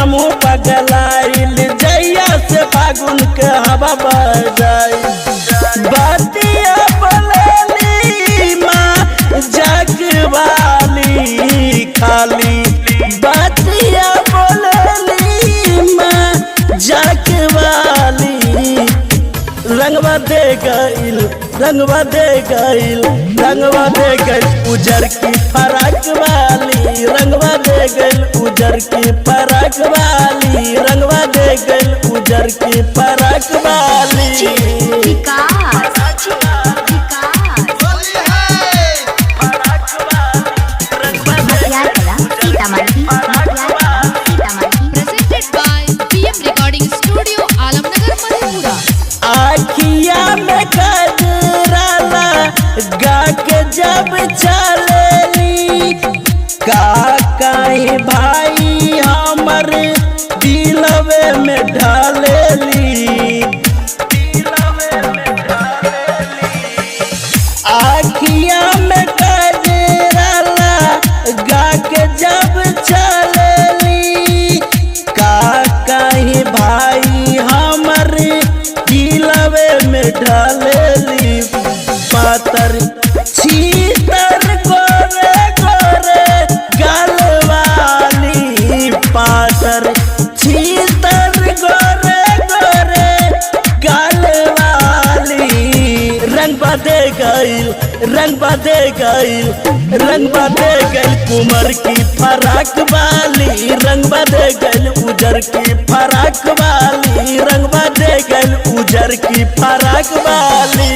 हमू पगलाइल जैया से फागुन के हवा बजाई बतिया बोलेली माँ जगवाली खाली बतिया बोलेली माँ जगवाली रंगवा दे गइल रंगवा दे गइल रंगवा दे गइल उजर की फराक वाली रंगवा दे गइल उजर की फराक वाली रंगवा दे गइल उजर की फराक वाली आखिया में कजराला गा के जब चलेली काकाई भाई हमर दिलवे में ढालेली आखिया में कजराला गा के जब चलेली काकाई भाई हमर दिलवे में ढालेली पातर छीतर गोरे गोरे गलवाली पातर छीतर गोरे गोरे गलवाली रंग बदे गइल रंग बदे गइल रंग बदे गइल कुमर की फराक वाली रंग बदे गइल उजर की फराक वाली रंग बदे गइल उजर की फराक वाली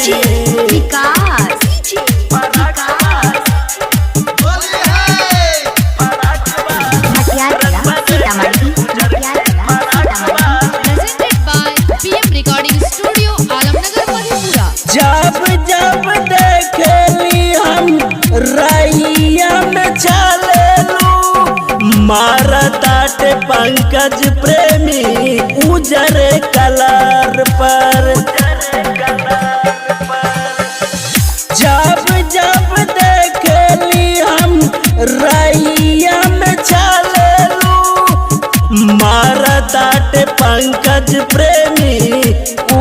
जब जब देखेली हम रैया में चलेलू मारताट पंकज प्रेमी उजर कलर पर जब जब देखेली हम रैया में चलेलू मारताट पंकज प्रेमी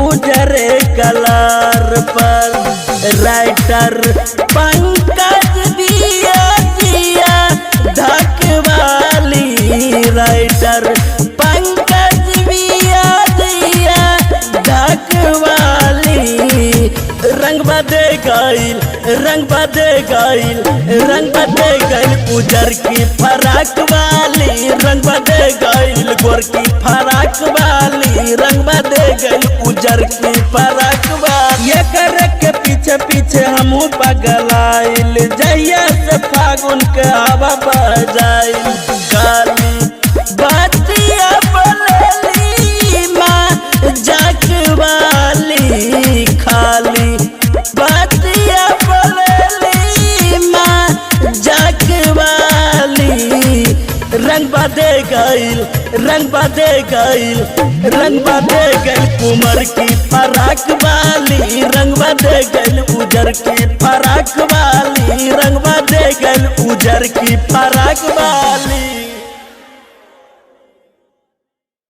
उजर कलर पर राइटर पंकज दिया दिया धकवाली राइटर पंकज दिया दिया धकवाली रंग बदे गइल रंग बदे गइल रंग बदे गइल उजर की फराक वाली रंग बदे गइल गोर की फराक वाली रंग बदे गइल उजर की फराक वाली ये कर के पीछे पीछे हमू पगलाइल जैया से फागुन के हवा बजाइल काली बतिया बोलेली माँ जगवाली खाली बतिया बोलेली माँ जगवाली रंग बदे गइल रंग बदे गइल रंग बदे गइल कुमर की फराक वाली रंग बदे गइल उजर की फराक वाली रंग बदे गइल उजर की फराक वाली।